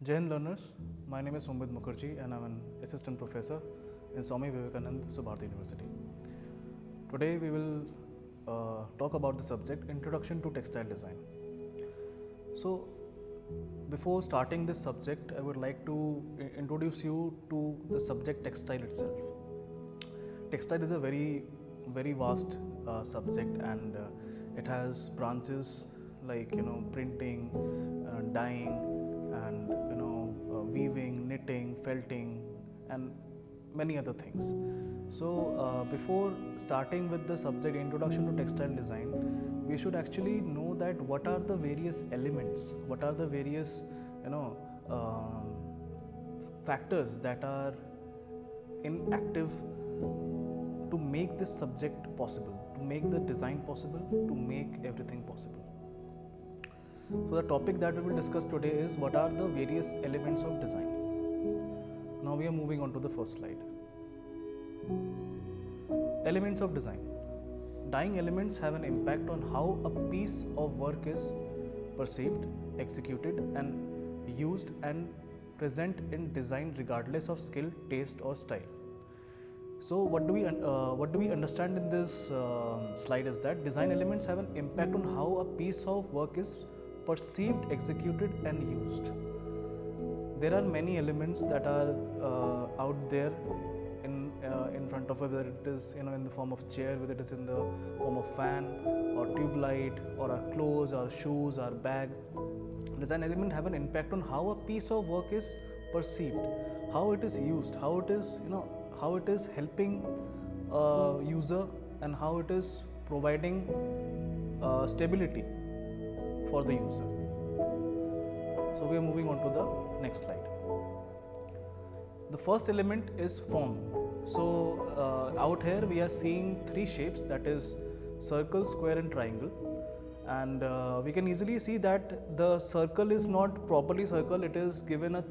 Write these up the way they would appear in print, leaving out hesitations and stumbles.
Jai Hind learners, my name is Sumit Mukherjee and I'm an assistant professor in Swami Vivekanand Subharti University. Today we will talk about the subject Introduction to Textile Design. So before starting this subject, I would like to introduce you to the subject textile itself. Textile is a very vast subject and it has branches like printing, dyeing, and weaving, knitting, felting, and many other things. So before starting with the subject Introduction to Textile Design, we should actually know that what are the various elements, what are the various factors that are in active to make this subject possible, to make the design possible, to make everything possible. So the topic that we will discuss today is what are the various elements of design. Now we are moving on to the first slide. Elements of design. Dyeing elements have an impact on how a piece of work is perceived, executed, and used and present in design regardless of skill, taste, or style. So what do we understand in this slide is that design elements have an impact on how a piece of work is perceived, executed, and used. There are many elements that are out there in front of us, whether it is in the form of chair, whether it is in the form of fan or tube light or our clothes, our shoes, our bag. Design element have an impact on how a piece of work is perceived, how it is used, how it is how it is helping a user, and how it is providing stability for the user. So we are moving on to the next slide. The first element is form. So out here we are seeing three shapes, that is circle, square, and triangle. And we can easily see that the circle is not properly circle, it is given a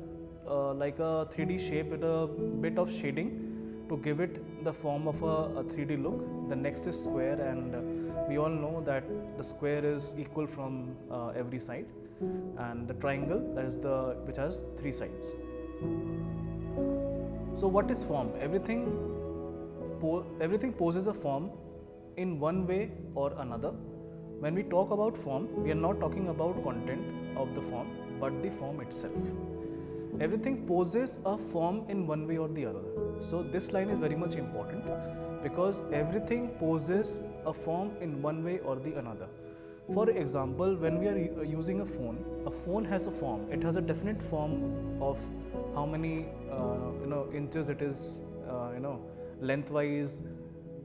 like a 3D shape with a bit of shading to give it the form of a 3D look. The next is square, and we all know that the square is equal from every side, and the triangle, that is which has three sides. So what is form? Everything poses a form in one way or another. When we talk about form, we are not talking about content of the form, but the form itself. Everything poses a form in one way or the other. So this line is very much important because everything poses a form in one way or the another. For example, when we are using a phone has a form. It has a definite form of how many inches it is, lengthwise,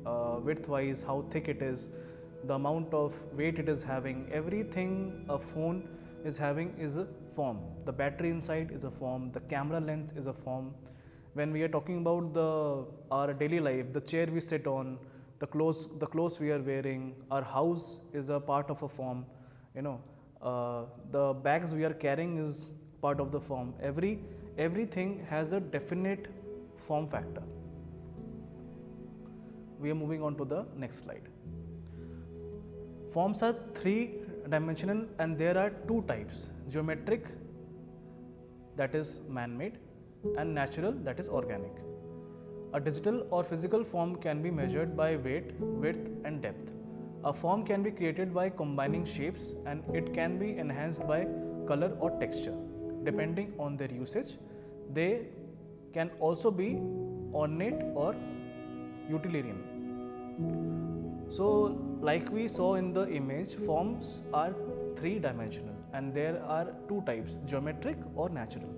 widthwise, how thick it is, the amount of weight it is having. Everything a phone is having is a form. The battery inside is a form, the camera lens is a form. When we are talking about our daily life, the chair we sit on, the clothes we are wearing, our house is a part of a form. The bags we are carrying is part of the form. Everything has a definite form factor. We are moving on to the next slide. Forms are three-dimensional and there are two types: geometric, that is man-made, and natural, that is organic. A digital or physical form can be measured by weight, width, and depth. A form can be created by combining shapes, and it can be enhanced by color or texture. Depending on their usage, they can also be ornate or utilitarian. So like we saw in the image, forms are three-dimensional and there are two types: geometric or natural.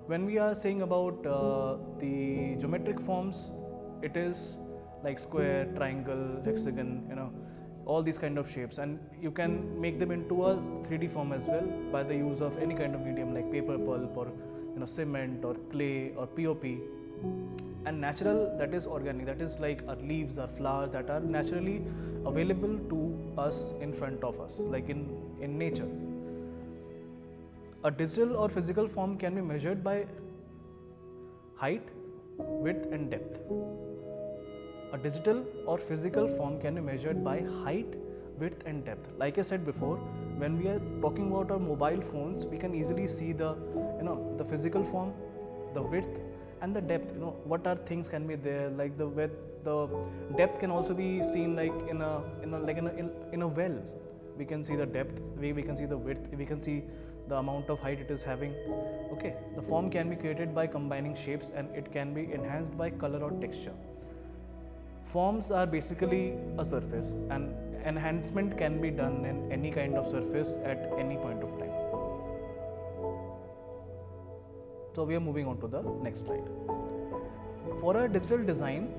When we are saying about the geometric forms, it is like square, triangle, hexagon, all these kind of shapes, and you can make them into a 3D form as well by the use of any kind of medium like paper pulp or cement or clay or POP. And natural, that is organic, that is like our leaves, our flowers that are naturally available to us in front of us, like in nature. A digital or physical form can be measured by height, width, and depth. A digital or physical form can be measured by height, width and depth. Like I said before, when we are talking about our mobile phones, we can easily see the the physical form, the width, and the depth. What are things can be there, like the width, the depth can also be seen like in a well. We can see the depth, we can see the width, we can see the amount of height it is having. Okay, the form can be created by combining shapes, and it can be enhanced by color or texture. Forms are basically a surface, and enhancement can be done in any kind of surface at any point of time. So we are moving on to the next slide. For a digital design,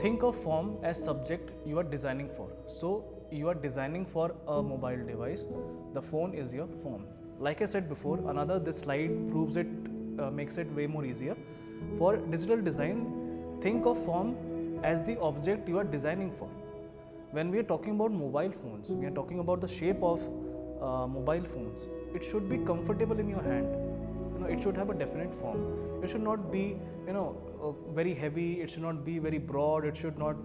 think of form as subject you are designing for. So you are designing for a mobile device, the phone is your form. Like I said before, this slide proves it, makes it way more easier. For digital design, think of form as the object you are designing for. When we are talking about mobile phones, we are talking about the shape of mobile phones. It should be comfortable in your hand. It should have a definite form. It should not be, very heavy. It should not be very broad. It should not,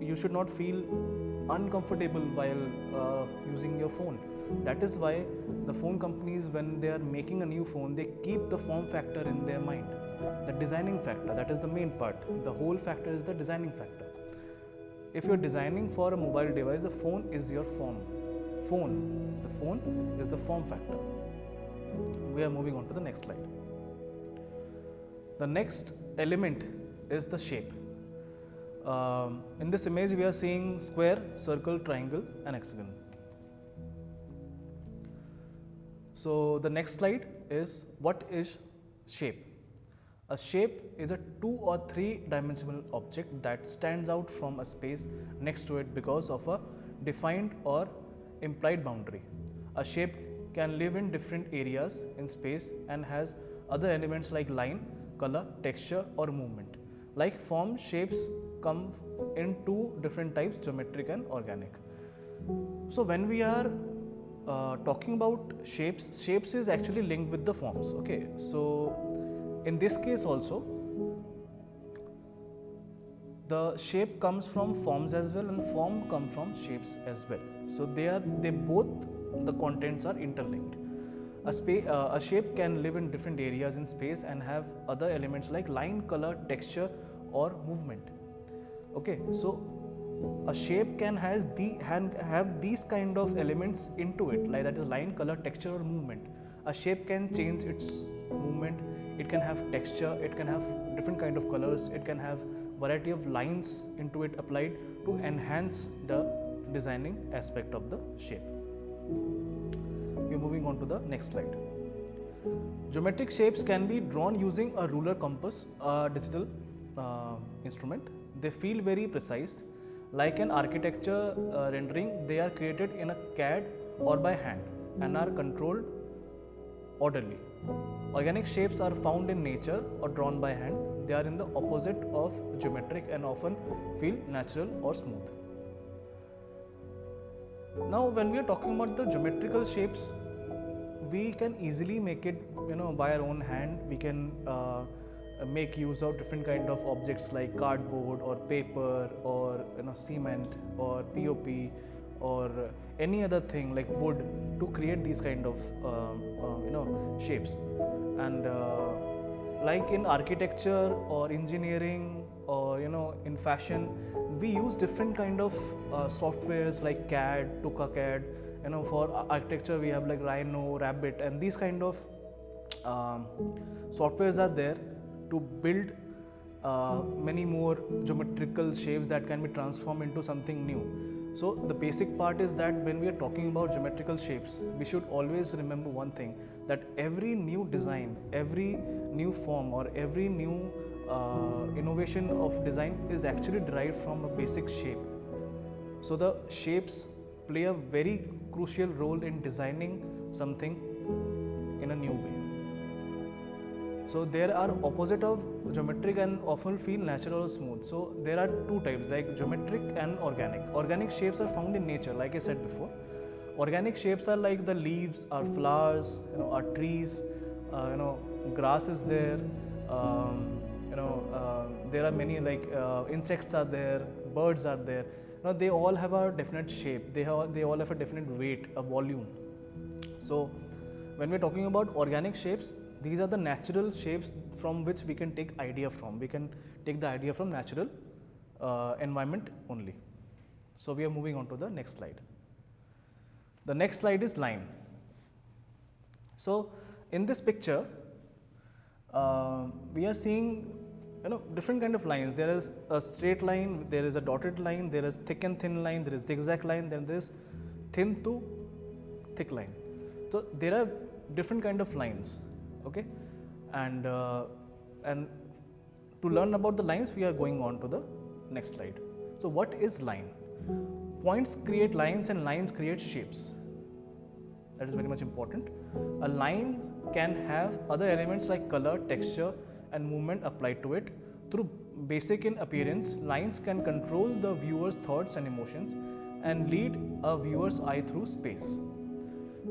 you should not feel uncomfortable while using your phone. That is why the phone companies, when they are making a new phone, they keep the form factor in their mind. The designing factor, that is the main part. The whole factor is the designing factor. If you're designing for a mobile device, the phone is your form. The phone is the form factor. We are moving on to the next slide. The next element is the shape. In this image, we are seeing square, circle, triangle, and hexagon. So the next slide is, what is shape? A shape is a 2 or 3 dimensional object that stands out from a space next to it because of a defined or implied boundary. A shape can live in different areas in space and has other elements like line, color, texture, or movement. Like form, shapes come in 2 different types, geometric and organic. So when we are talking about shapes is actually linked with the forms. Okay, so in this case also, the shape comes from forms as well, and form comes from shapes as well. So they both, the contents are interlinked. A shape can live in different areas in space and have other elements like line, color, texture, or movement. Okay, so a shape can have these kind of elements into it, like that is line, color, texture, or movement. A shape can change its movement, it can have texture, it can have different kind of colors, it can have variety of lines into it applied to enhance the designing aspect of the shape. We are moving on to the next slide. Geometric shapes can be drawn using a ruler, compass, a digital instrument. They feel very precise. Like an architecture rendering, they are created in a CAD or by hand and are controlled orderly. Organic shapes are found in nature or drawn by hand. They are in the opposite of geometric and often feel natural or smooth. Now, when we are talking about the geometrical shapes, we can easily make it, by our own hand. We can make use of different kind of objects like cardboard or paper or cement or POP or any other thing like wood to create these kind of shapes. And like in architecture or engineering or in fashion, we use different kind of softwares like CAD, TokaCAD. For architecture we have like Rhino, Rabbit, and these kind of softwares are there to build many more geometrical shapes that can be transformed into something new. So the basic part is that when we are talking about geometrical shapes, we should always remember one thing, that every new design, every new form, or every new innovation of design is actually derived from a basic shape. So the shapes play a very crucial role in designing something in a new way. So there are opposite of geometric and often feel natural or smooth. So there are 2 types, like geometric and organic. Organic shapes are found in nature, like I said before. Organic shapes are like the leaves, or flowers, or trees, grass is there, there are many like insects are there, birds are there. Now they all have a definite shape, they all have a definite weight, a volume. So when we're talking about organic shapes, these are the natural shapes from which we can take idea from. We can take the idea from natural environment only. So we are moving on to the next slide. The next slide is line. So in this picture, we are seeing different kind of lines. There is a straight line, there is a dotted line, there is thick and thin line, there is zigzag line, then there is thin to thick line. So there are different kind of lines, okay, and to learn about the lines, we are going on to the next slide. So what is line? Points create lines and lines create shapes. That is very much important. A line can have other elements like color, texture and movement applied to it. Through basic in appearance, lines can control the viewer's thoughts and emotions and lead a viewer's eye through space.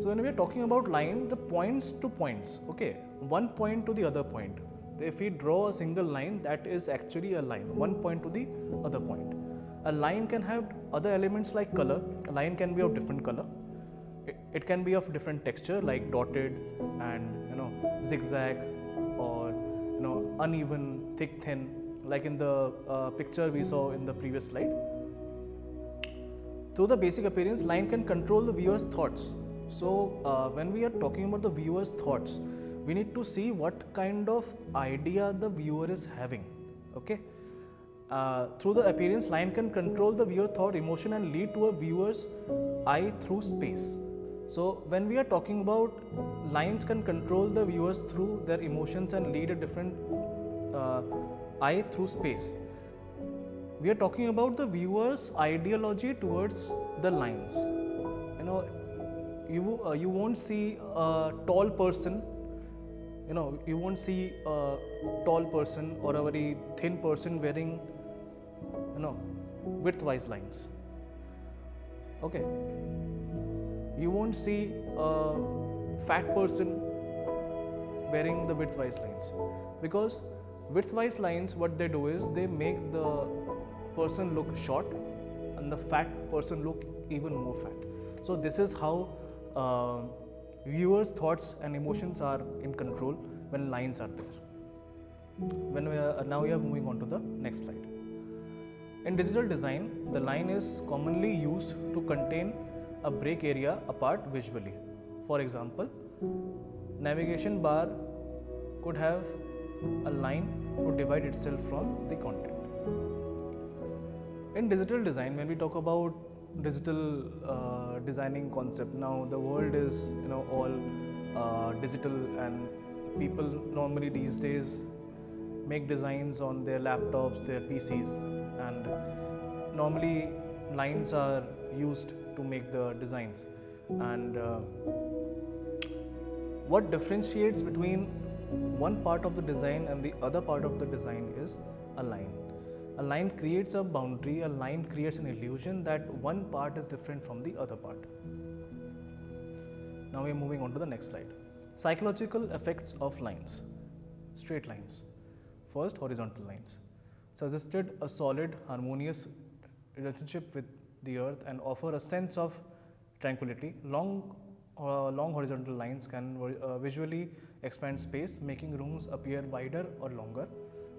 So when we are talking about line, the points to points, okay, one point to the other point. If we draw a single line, that is actually a line, one point to the other point. A line can have other elements like color. A line can be of different color. It can be of different texture like dotted and zigzag, or uneven, thick, thin, like in the picture we saw in the previous slide. Through the basic appearance, line can control the viewer's thoughts. So when we are talking about the viewer's thoughts, we need to see what kind of idea the viewer is having, okay. Through the appearance, line can control the viewer thought, emotion and lead to a viewer's eye through space. So when we are talking about lines can control the viewers through their emotions and lead a different eye through space, we are talking about the viewer's ideology towards the lines. You won't see a tall person, you won't see a tall person or a very thin person wearing widthwise lines, okay. You won't see a fat person wearing the widthwise lines, because widthwise lines, what they do is they make the person look short and the fat person look even more fat. So this is how viewers' thoughts and emotions are in control when lines are there. Now we are moving on to the next slide. In digital design, the line is commonly used to contain a break area apart visually. For example, navigation bar could have a line to divide itself from the content. In digital design, when we talk about digital designing concept, now the world is all digital, and people normally these days make designs on their laptops, their PCs, and normally lines are used to make the designs. And what differentiates between one part of the design and the other part of the design is a line. A line creates a boundary, a line creates an illusion that one part is different from the other part. Now we are moving on to the next slide. Psychological effects of lines. Straight lines. First, horizontal lines. Suggested a solid, harmonious relationship with the earth and offer a sense of tranquility. Long horizontal lines can visually expand space, making rooms appear wider or longer.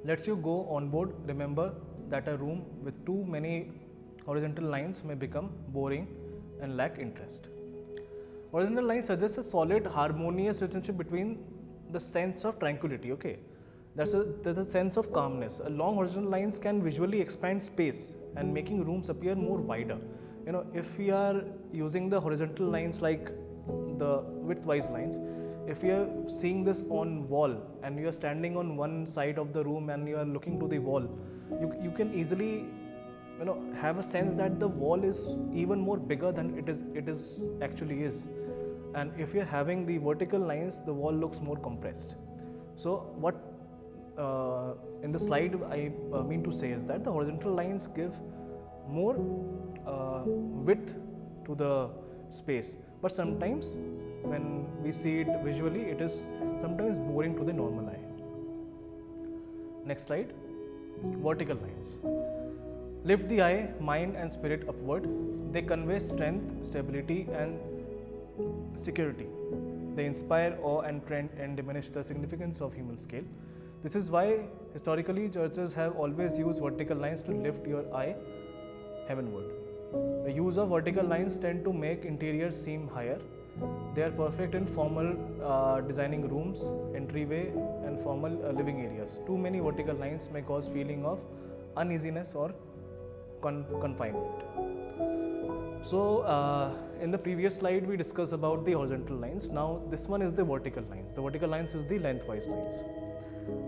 Lets you go on board. Remember that a room with too many horizontal lines may become boring and lack interest. Horizontal lines suggest a solid, harmonious relationship between the sense of tranquility, okay. There's a sense of calmness. Long horizontal lines can visually expand space and making rooms appear more wider. If we are using the horizontal lines like the widthwise lines, if we are seeing this on wall and you are standing on one side of the room and you are looking to the wall, you can easily have a sense that the wall is even more bigger than it is actually is. And if you are having the vertical lines, the wall looks more compressed. So what in the slide I mean to say is that the horizontal lines give more width to the space, but sometimes when we see it visually, it is sometimes boring to the normal eye. Next slide. Vertical lines. lift the eye, mind, and spirit upward. They convey strength, stability, and security. They inspire awe and trend and diminish the significance of human scale. This is why historically churches have always used vertical lines to lift your eye heavenward. The use of vertical lines tend to make interiors seem higher. They are perfect in formal designing rooms, entryway, and formal living areas. Too many vertical lines may cause feeling of uneasiness or confinement. So, in the previous slide, we discussed about the horizontal lines. Now, this one is the vertical lines. The vertical lines is the lengthwise lines.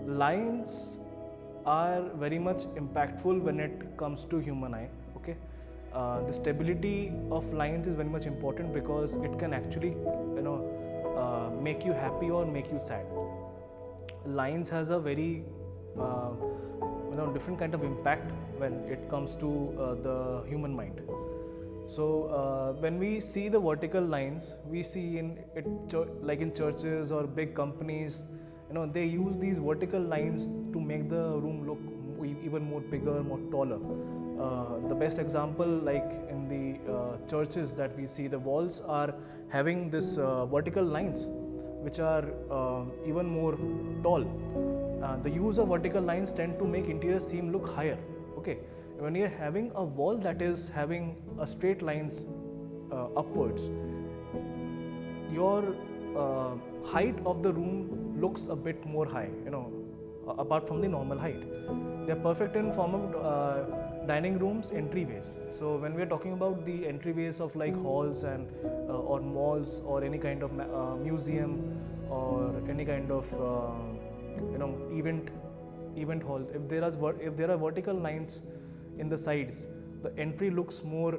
Lines are very much impactful when it comes to human eye. Okay, the stability of lines is very much important because it can actually, make you happy or make you sad. Lines has a very different kind of impact when it comes to the human mind. So when we see the vertical lines, we see like in churches or big companies, they use these vertical lines to make the room look even more bigger, more taller. The best example, like in the churches that we see, the walls are having this vertical lines, which are even more tall. The use of vertical lines tend to make interiors seem look higher. Okay, when you're having a wall that is having a straight lines upwards, your height of the room looks a bit more high, apart from the normal height. They're perfect in form of dining rooms, entryways. So when we're talking about the entryways of like halls and or malls or any kind of museum or any kind of event hall, if there are vertical lines in the sides, the entry looks more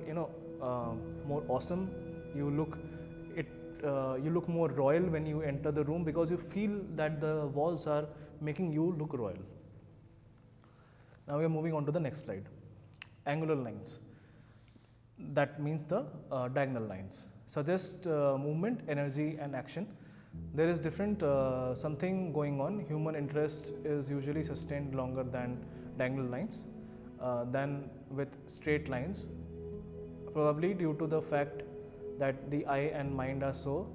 more awesome. You look more royal when you enter the room because you feel that the walls are making you look royal. Now we are moving on to the next slide. Angular lines, that means the diagonal lines, suggest movement, energy, and action. There is different something going on. Human interest is usually sustained longer than diagonal lines than with straight lines, probably due to the fact that the eye and mind are so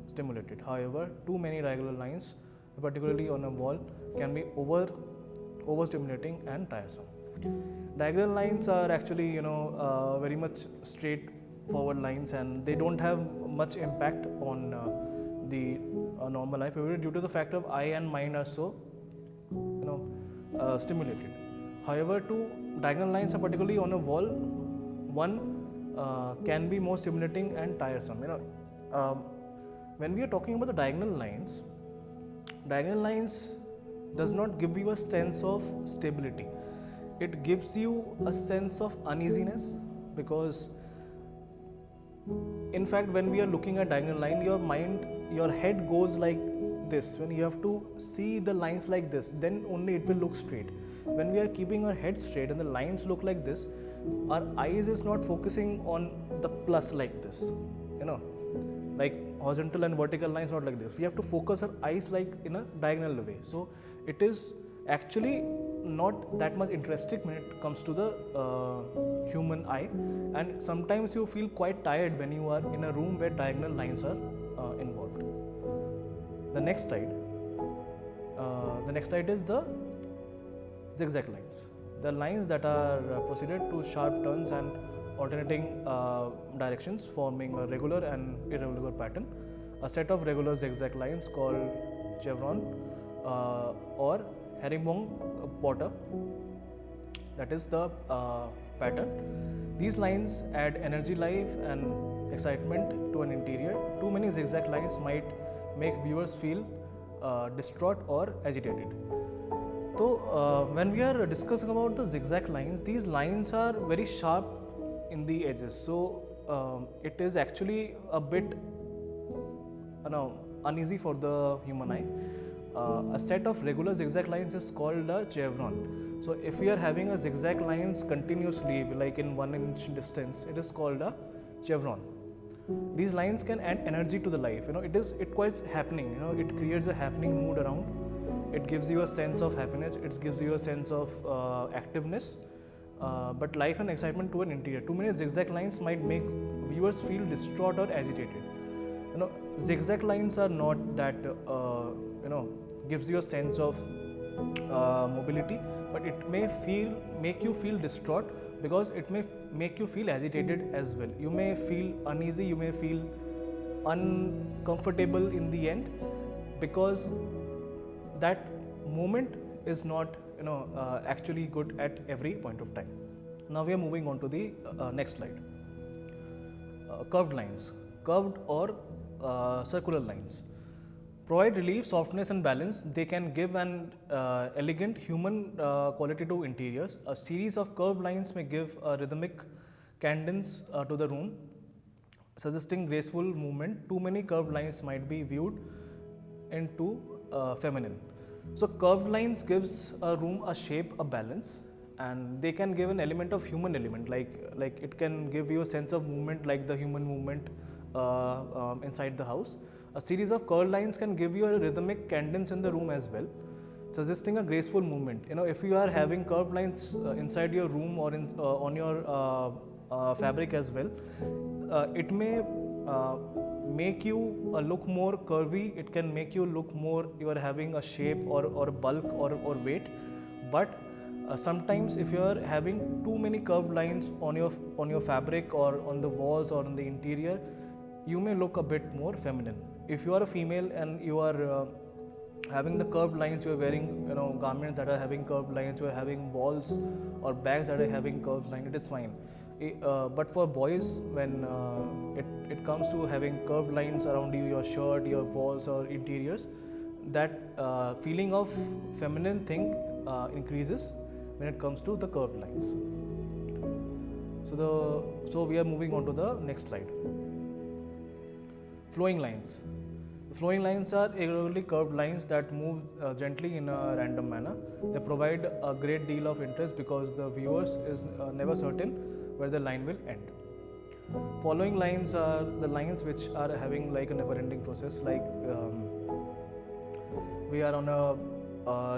stimulated. However, too many diagonal lines, particularly on a wall, can be overstimulating and tiresome. Diagonal lines are actually very much straightforward lines, and they don't have much impact on the normal eye, due to the fact of eye and mind are so stimulated. However, two diagonal lines are particularly on a wall, one can be more stimulating and tiresome. When we are talking about the diagonal lines does not give you a sense of stability. It gives you a sense of uneasiness, because in fact when we are looking at diagonal line, your head goes like this. When you have to see the lines like this, then only it will look straight. When we are keeping our head straight and the lines look like this, our eyes is not focusing on the plus like this, like horizontal and vertical lines, not like this. We have to focus our eyes like in a diagonal way. So it is actually not that much interesting when it comes to the human eye, and sometimes you feel quite tired when you are in a room where diagonal lines are involved. The next slide is the zigzag lines. The lines that are proceeded to sharp turns and alternating directions, forming a regular and irregular pattern. A set of regular zigzag lines called chevron or herringbone pattern, that is the pattern. These lines add energy, life, and excitement to an interior. Too many zigzag lines might make viewers feel distraught or agitated. So when we are discussing about the zigzag lines, these lines are very sharp in the edges. So it is actually a bit uneasy for the human eye. A set of regular zigzag lines is called a chevron. So if we are having a zigzag lines continuously, like in 1 inch distance, it is called a chevron. These lines can add energy to the life. It quite happening. It creates a happening mood around. It gives you a sense of happiness. It gives you a sense of activeness. but life and excitement to an interior. Too many zigzag lines might make viewers feel distraught or agitated. Zigzag lines are not that gives you a sense of mobility, but it may make you feel distraught because it may make you feel agitated as well. You may feel uneasy, you may feel uncomfortable in the end, because that moment is not actually good at every point of time. Now we are moving on to the next slide. Curved lines, curved or circular lines provide relief, softness and balance. They can give an elegant human quality to interiors. A series of curved lines may give a rhythmic cadence to the room, suggesting graceful movement. Too many curved lines might be viewed into feminine. So curved lines gives a room a shape, a balance, and they can give an element of human element, like it can give you a sense of movement, like the human movement inside the house. A series of curved lines can give you a rhythmic cadence in the room as well, suggesting a graceful movement. If you are having curved lines inside your room or on your fabric as well, it may make you look more curvy. It can make you look more, you are having a shape or bulk or weight. But sometimes if you are having too many curved lines on your fabric or on the walls or on the interior, you may look a bit more feminine. If you are a female and you are having the curved lines, you are wearing garments that are having curved lines, you are having walls or bags that are having curved lines, it is fine. But for boys, when it comes to having curved lines around you, your shirt, your walls or interiors, that feeling of feminine thing increases when it comes to the curved lines. So we are moving on to the next slide. Flowing lines. Flowing lines are irregularly curved lines that move gently in a random manner. They provide a great deal of interest because the viewers is never certain where the line will end. Following lines are the lines which are having like a never-ending process. Like we are on a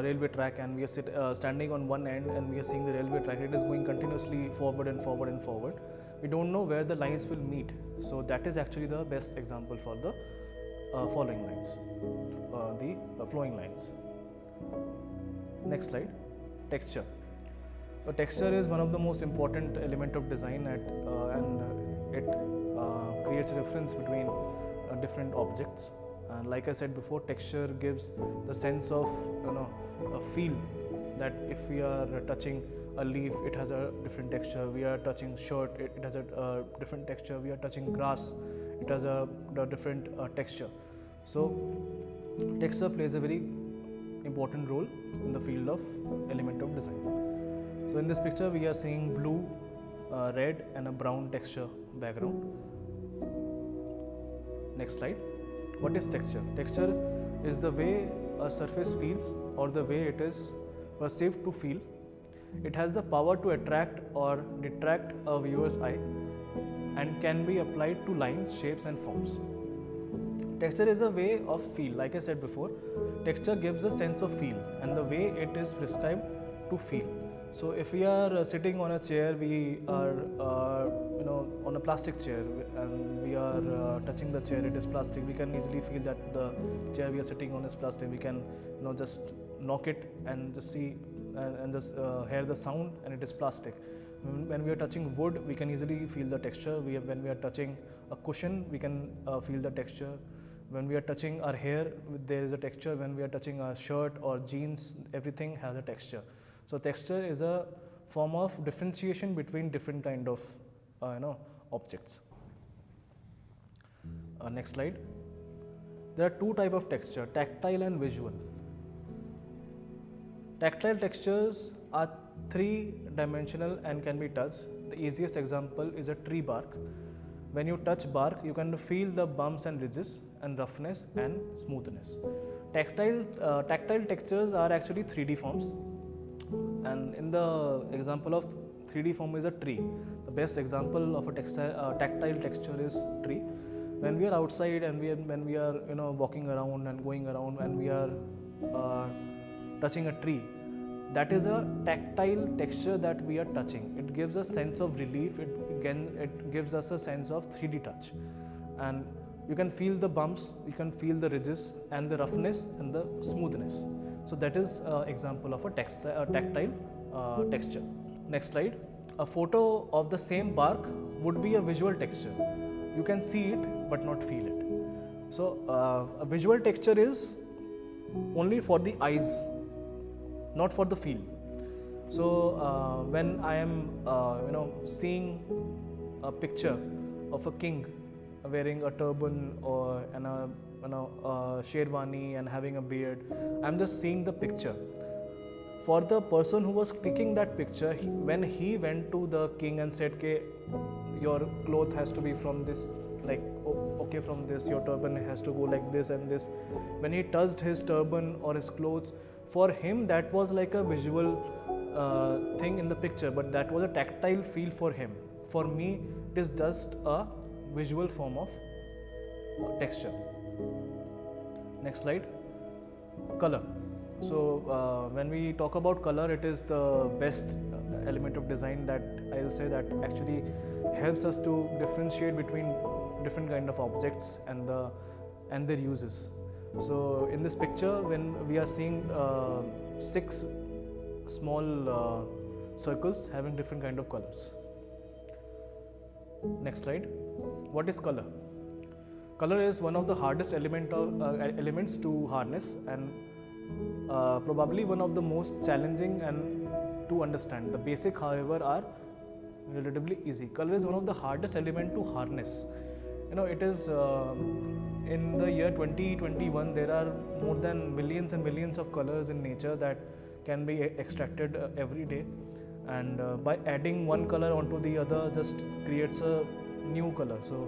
railway track and we are standing on one end and we are seeing the railway track. It is going continuously forward and forward and forward. We don't know where the lines will meet. So that is actually the best example for the following lines, the flowing lines. Next slide. Texture. Texture is one of the most important element of design and it creates a difference between different objects. And like I said before, texture gives the sense of a feel that if we are touching a leaf, it has a different texture. We are touching shirt, it has a different texture. We are touching grass, it has a different texture. So texture plays a very important role in the field of element of design. So in this picture we are seeing blue, red and a brown texture background. Next slide. What is texture? Texture is the way a surface feels or the way it is perceived to feel. It has the power to attract or detract a viewer's eye and can be applied to lines, shapes and forms. Texture is a way of feel. Like I said before, texture gives a sense of feel and the way it is prescribed to feel. So if we are sitting on a chair, we are on a plastic chair and we are touching the chair, it is plastic. We can easily feel that the chair we are sitting on is plastic. We can just knock it and just see and just hear the sound and it is plastic. When we are touching wood, we can easily feel the texture. When we are touching a cushion, we can feel the texture. When we are touching our hair, there is a texture. When we are touching our shirt or jeans, everything has a texture. So texture is a form of differentiation between different kind of objects. Next slide. There are two types of texture: tactile and visual. Tactile textures are three-dimensional and can be touched. The easiest example is a tree bark. When you touch bark, you can feel the bumps and ridges and roughness and smoothness. Tactile textures are actually 3D forms. And in the example of 3D form is a tree. The best example of a tactile texture is tree. When we are outside and when we are walking around and going around and we are touching a tree, that is a tactile texture that we are touching. It gives a sense of relief. It gives us a sense of 3D touch, and you can feel the bumps, you can feel the ridges and the roughness and the smoothness. So that is an example of a tactile texture. Next slide. A photo of the same bark would be a visual texture. You can see it but not feel it. So a visual texture is only for the eyes, not for the feel. So when I am seeing a picture of a king wearing a turban or a sherwani and having a beard, I'm just seeing the picture. For the person who was clicking that picture, when he went to the king and said, "Okay, your cloth has to be from this, like okay, from this, your turban has to go like this and this." When he touched his turban or his clothes, for him that was like a visual thing in the picture, but that was a tactile feel for him. For me, it is just a visual form of texture. Next slide. Color. So when we talk about color, it is the best element of design that I'll say that actually helps us to differentiate between different kind of objects and their uses. So in this picture, when we are seeing 6 small circles having different kind of colors. Next slide. What is color? Color is one of the hardest elements to harness, and probably one of the most challenging and to understand. The basic, however, are relatively easy. Color is one of the hardest element to harness. It is in the year 2021, there are more than millions and millions of colors in nature that can be extracted every day, and by adding one color onto the other just creates a new color. So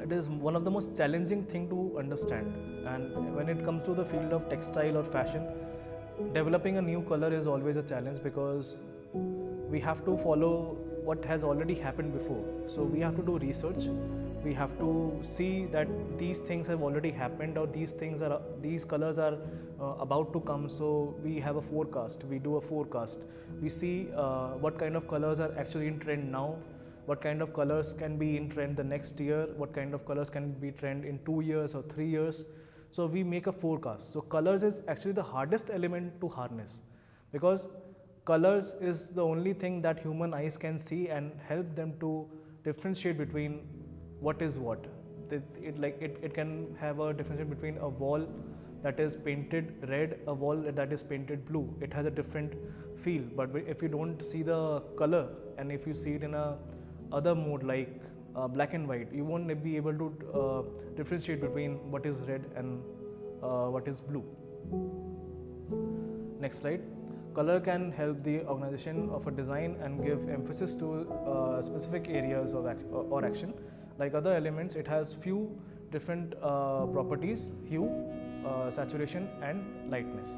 it is one of the most challenging thing to understand, and when it comes to the field of textile or fashion, developing a new color is always a challenge, because we have to follow what has already happened before. So we have to do research, we have to see that these things have already happened, or these colors are about to come. So we have a forecast, we do a forecast, we see what kind of colors are actually in trend now, what kind of colors can be in trend the next year, what kind of colors can be trend in 2 years or 3 years. So we make a forecast. So colors is actually the hardest element to harness, because colors is the only thing that human eyes can see and help them to differentiate between what is what. It can have a differentiation between a wall that is painted red, a wall that is painted blue. It has a different feel. But if you don't see the color, and if you see it in a other mode like black and white, you won't be able to differentiate between what is red and what is blue. Next slide. Color can help the organization of a design and give emphasis to specific areas of or action. Like other elements, it has few different properties: hue, saturation and lightness.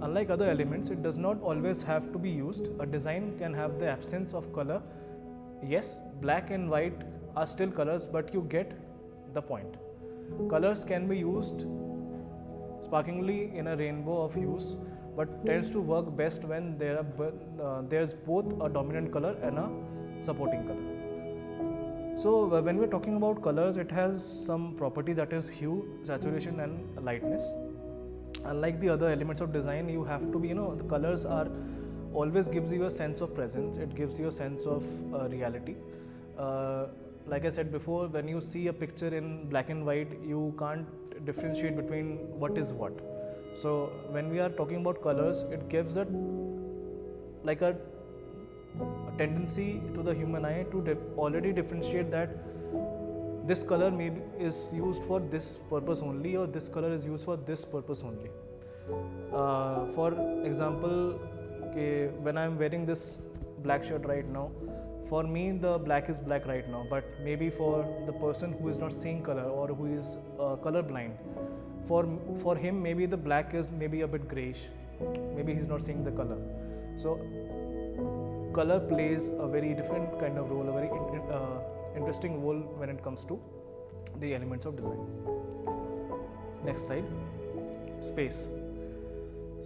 Unlike other elements, it does not always have to be used. A design can have the absence of color. Yes, black and white are still colors, but you get the point. Colors can be used sparklingly in a rainbow of hues, but tends to work best when there's both a dominant color and a supporting color. So when we're talking about colors, it has some property, that is hue, saturation and lightness. Unlike the other elements of design, you have to be, the colors are always gives you a sense of presence, it gives you a sense of reality. Like I said before, when you see a picture in black and white, you can't differentiate between what is what. So when we are talking about colors, it gives a tendency to the human eye to already differentiate that this color maybe is used for this purpose only, or this color is used for this purpose only. For example, when I am wearing this black shirt right now, for me the black is black right now, but maybe for the person who is not seeing color or who is color blind, for him maybe the black is maybe a bit grayish, maybe he's not seeing the color. So color plays a very different kind of role, a very interesting role when it comes to the elements of design. Next slide. Space.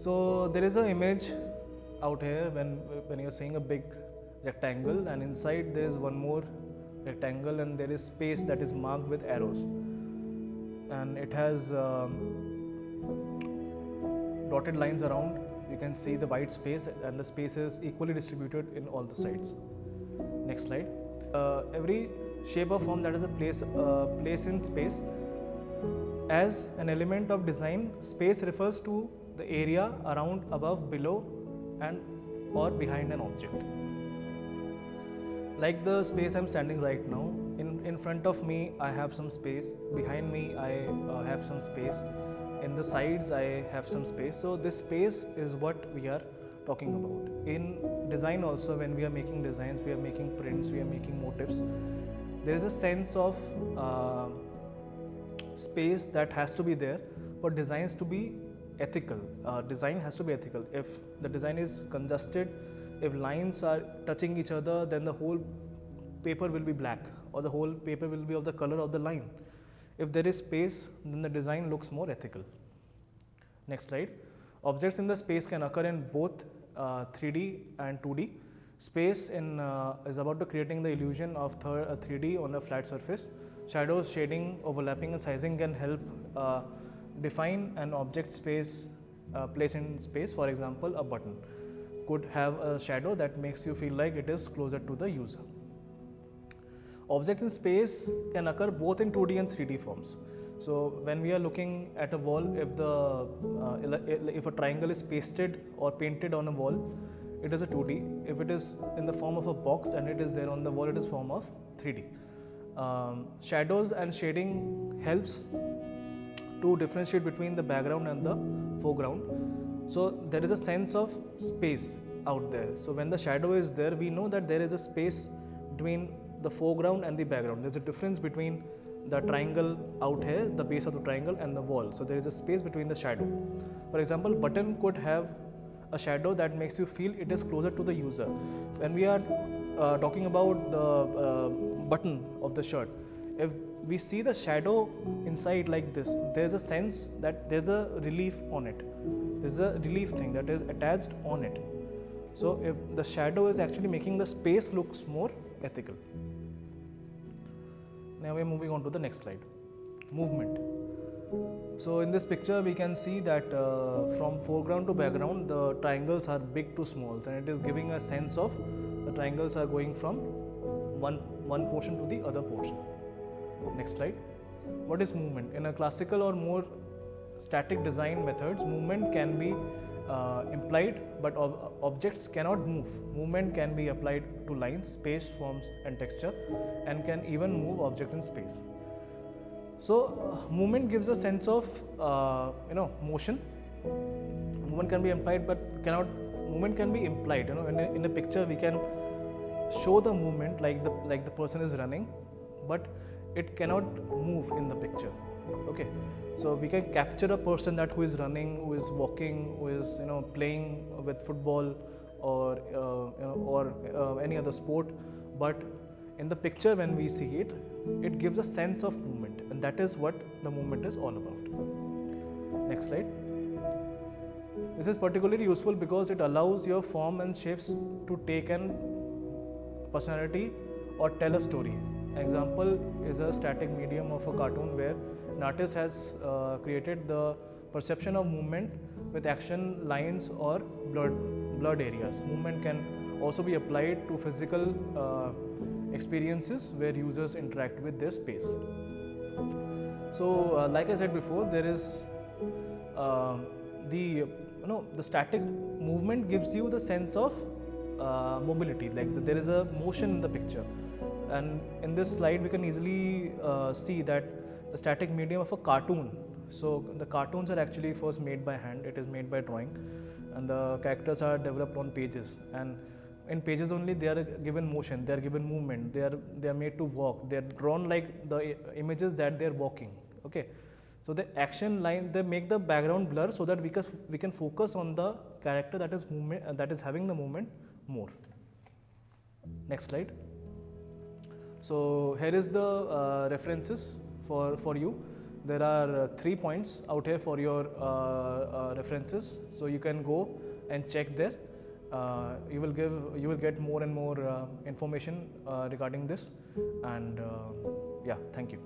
So there is an image out here when you're seeing a big rectangle, and inside there is one more rectangle, and there is space that is marked with arrows, and it has dotted lines around. You can see the white space, and the space is equally distributed in all the sides. Next slide. Every shape or form that is a place in space, as an element of design, space refers to the area around, above, below, and or behind an object. Like the space I'm standing right now, in front of me I have some space, behind me I have some space, in the sides I have some space. So this space is what we are talking about. In design also, when we are making designs, we are making prints, we are making motifs, there is a sense of space that has to be there for designs to be ethical. Design has to be ethical. If the design is congested, if lines are touching each other, then the whole paper will be black, or the whole paper will be of the color of the line. If there is space, then the design looks more ethical. Next slide. Objects in the space can occur in both 3D and 2D. Space is about to creating the illusion of 3D on a flat surface. Shadows, shading, overlapping, and sizing can help define an object space, place in space. For example, a button could have a shadow that makes you feel like it is closer to the user. Objects in space can occur both in 2D and 3D forms. So when we are looking at a wall, if a triangle is pasted or painted on a wall, it is a 2D. If it is in the form of a box and it is there on the wall, it is form of 3D. Shadows and shading helps to differentiate between the background and the foreground. So there is a sense of space out there. So when the shadow is there, we know that there is a space between the foreground and the background. There's a difference between the triangle out here, the base of the triangle, and the wall. So there is a space between the shadow. For example, button could have a shadow that makes you feel it is closer to the user. When we are talking about the button of the shirt, if we see the shadow inside like this, there's a sense that there's a relief on it. There's a relief thing that is attached on it. So if the shadow is actually making the space looks more ethical. Now we are moving on to the next slide. Movement. So in this picture we can see that from foreground to background the triangles are big to small, and it is giving a sense of the triangles are going from one portion to the other portion. Next slide. What is movement? In a classical or more static design methods, movement can be implied, but objects cannot move. Movement can be applied to lines, space, forms, and texture, and can even move object in space. So movement gives a sense of motion. Movement can be implied, but cannot. Movement can be implied. In a picture we can show the movement like the person is running, but it cannot move in the picture. Okay, so we can capture a person who is running, who is walking, who is playing with football or any other sport, but in the picture when we see it, it gives a sense of movement, and that is what the movement is all about. Next slide. This is particularly useful because it allows your form and shapes to take an personality or tell a story. Example is a static medium of a cartoon where an artist has created the perception of movement with action lines or blurred areas. Movement can also be applied to physical experiences where users interact with their space. So like I said before, there is the static movement gives you the sense of mobility, like there is a motion in the picture. And in this slide we can easily see that the static medium of a cartoon. So the cartoons are actually first made by hand, it is made by drawing, and the characters are developed on pages, and in pages only they are given motion, they are given movement, they are made to walk, they are drawn like the images that they are walking. Okay, so the action line, they make the background blur so that we can focus on the character that is having the movement more. Next slide. So here is the references for you. there are 3 points out here for your references, so you can go and check there. You will get more and more information regarding this, and yeah, thank you.